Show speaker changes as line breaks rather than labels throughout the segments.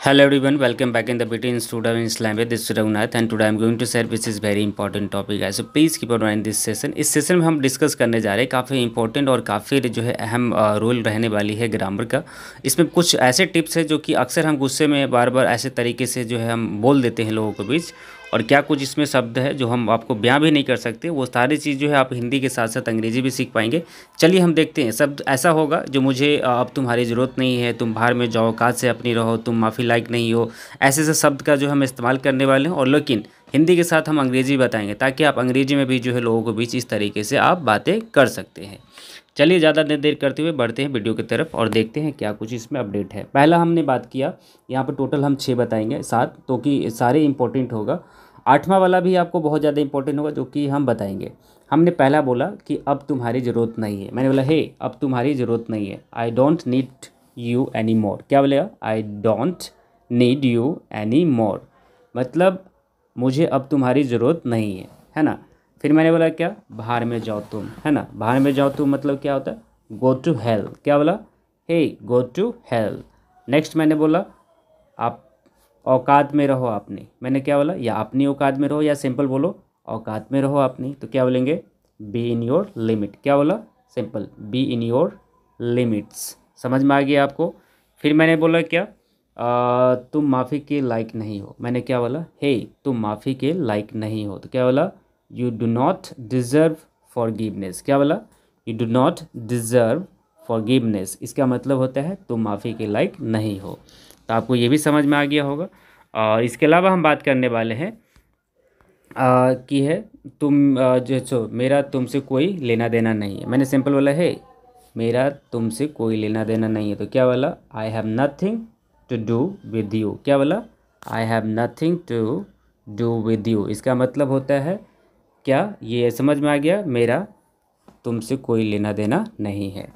Hello everyone, welcome back in the BT Institute of English Language. This is Raghunath and today I am going to share which is very important topic guys. So please keep on mind this session. इस session में हम discuss करने जा रहे हैं काफ़ी important और काफ़ी जो है अहम रोल रहने वाली है ग्रामर का। इसमें कुछ ऐसे टिप्स है जो कि अक्सर हम गुस्से में बार बार ऐसे तरीके से जो है हम बोल देते हैं लोगों के बीच, और क्या कुछ इसमें शब्द है जो हम आपको बयां भी नहीं कर सकते। वो सारी चीज़ जो है आप हिंदी के साथ साथ अंग्रेजी भी सीख पाएंगे। चलिए हम देखते हैं। शब्द ऐसा होगा जो मुझे अब तुम्हारी ज़रूरत नहीं है, तुम बाहर में जाओ, काज से अपनी रहो, तुम माफ़ी लायक नहीं हो, ऐसे ऐसे शब्द का जो हम इस्तेमाल करने वाले हैं। और लेकिन हिंदी के साथ हम अंग्रेजी बताएंगे ताकि आप अंग्रेजी में भी जो है लोगों के बीच इस तरीके से आप बातें कर सकते हैं। चलिए ज़्यादा देर करते हुए बढ़ते हैं वीडियो की तरफ और देखते हैं क्या कुछ इसमें अपडेट है। पहला हमने बात किया, यहाँ पर टोटल हम 6 बताएंगे, 7 तो कि सारे इंपॉर्टेंट होगा। 8वां वाला भी आपको बहुत ज़्यादा इंपॉर्टेंट होगा जो कि हम बताएंगे। हमने पहला बोला कि अब तुम्हारी ज़रूरत नहीं है। मैंने बोला हे अब तुम्हारी ज़रूरत नहीं है। I don't need you any more. क्या बोलेगा? I don't need you any more, मतलब मुझे अब तुम्हारी ज़रूरत नहीं है ना। फिर मैंने बोला क्या? बाहर में जाओ तुम, है ना। बाहर में जाओ तुम मतलब क्या होता है? Go to hell. क्या बोला? Hey go to hell. Next मैंने बोला आप औकात में रहो अपनी। मैंने क्या बोला? या अपनी औकात में रहो, या सिंपल बोलो औकात में रहो अपनी। तो क्या बोलेंगे? Be in your limit. क्या बोला? Simple be in your limits. समझ में आ गया आपको। फिर मैंने बोला क्या? तुम माफ़ी के लायक नहीं हो। मैंने क्या बोला? हे तुम माफ़ी के लायक नहीं हो। तो क्या बोला? You do not deserve forgiveness. क्या बोला? You do not deserve forgiveness. इसका मतलब होता है तुम माफ़ी के लायक नहीं हो। तो आपको ये भी समझ में आ गया होगा। और इसके अलावा हम बात करने वाले हैं कि है तुम जो मेरा तुमसे कोई लेना देना नहीं है। मैंने सिंपल बोला है मेरा तुमसे कोई लेना देना नहीं है। तो क्या बोला? I have nothing to do with you. क्या बोला? I have nothing to do with you. इसका मतलब होता है क्या? ये समझ में आ गया, मेरा तुमसे कोई लेना देना नहीं है।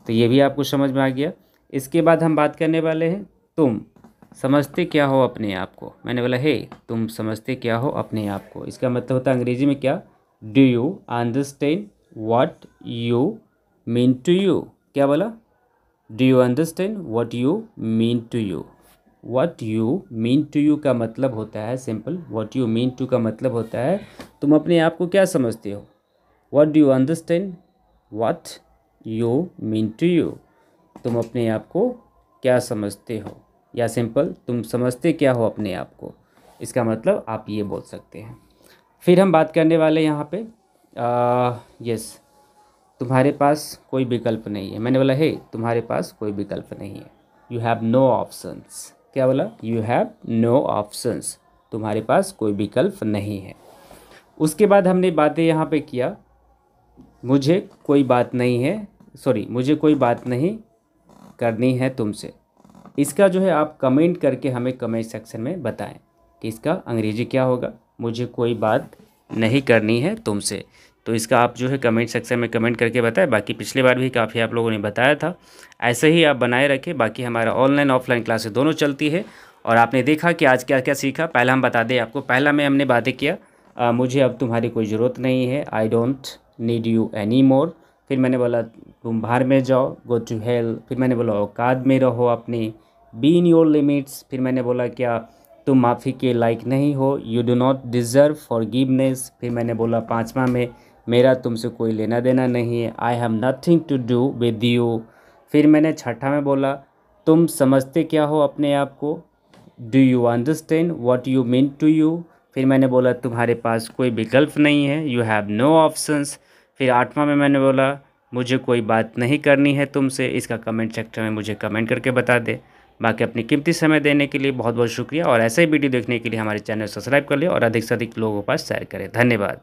तो ये भी आपको समझ में आ गया। इसके बाद हम बात करने वाले हैं तुम समझते क्या हो अपने आप को। मैंने बोला हे तुम समझते क्या हो अपने आप को। इसका मतलब होता है अंग्रेजी में क्या? Do you understand what you mean to you. क्या बोला? Do you understand what you mean to you. What you mean to you का मतलब होता है simple, what you mean to का मतलब होता है तुम अपने आप को क्या समझते हो। What do you understand what you mean to you, तुम अपने आप को क्या समझते हो, या सिंपल तुम समझते क्या हो अपने आप को। इसका मतलब आप ये बोल सकते हैं। फिर हम बात करने वाले यहाँ पे यस तुम्हारे पास कोई विकल्प नहीं है। मैंने बोला हे तुम्हारे पास कोई विकल्प नहीं है। You have no options. क्या बोला? यू हैव नो ऑप्शंस, तुम्हारे पास कोई विकल्प नहीं है। उसके बाद हमने बातें यहाँ पे किया, मुझे कोई बात नहीं है, मुझे कोई बात नहीं करनी है तुमसे। इसका जो है आप कमेंट करके हमें कमेंट सेक्शन में बताएं कि इसका अंग्रेजी क्या होगा। मुझे कोई बात नहीं करनी है तुमसे, तो इसका आप जो है कमेंट सेक्शन में कमेंट करके बताएं। बाकी पिछली बार भी काफ़ी आप लोगों ने बताया था, ऐसे ही आप बनाए रखें। बाकी हमारा ऑनलाइन ऑफलाइन क्लासेस दोनों चलती है। और आपने देखा कि आज क्या क्या सीखा। पहला हम बता दें आपको, पहला में हमने बातें किया मुझे अब तुम्हारी कोई ज़रूरत नहीं है, I don't need you any more. फिर मैंने बोला तुम बाहर में जाओ, गो टू हेल। फिर मैंने बोला औकात में रहो अपनी, बी इन योर लिमिट्स। फिर मैंने बोला क्या? तुम माफ़ी के लायक नहीं हो, you do not deserve forgiveness. फिर मैंने बोला 5वां में मेरा तुमसे कोई लेना देना नहीं है, I have nothing to do with you. फिर मैंने 6ठा में बोला तुम समझते क्या हो अपने आप को, do you understand what you mean to you. फिर मैंने बोला तुम्हारे पास कोई विकल्प नहीं है, यू हैव नो ऑप्शंस। फिर 8वां में मैंने बोला मुझे कोई बात नहीं करनी है तुमसे। इसका कमेंट सेक्शन में मुझे कमेंट करके बता दे। बाकी अपनी कीमती समय देने के लिए बहुत बहुत शुक्रिया, और ऐसे ही वीडियो देखने के लिए हमारे चैनल सब्सक्राइब कर लिया और अधिक से अधिक लोगों के पास शेयर करें। धन्यवाद।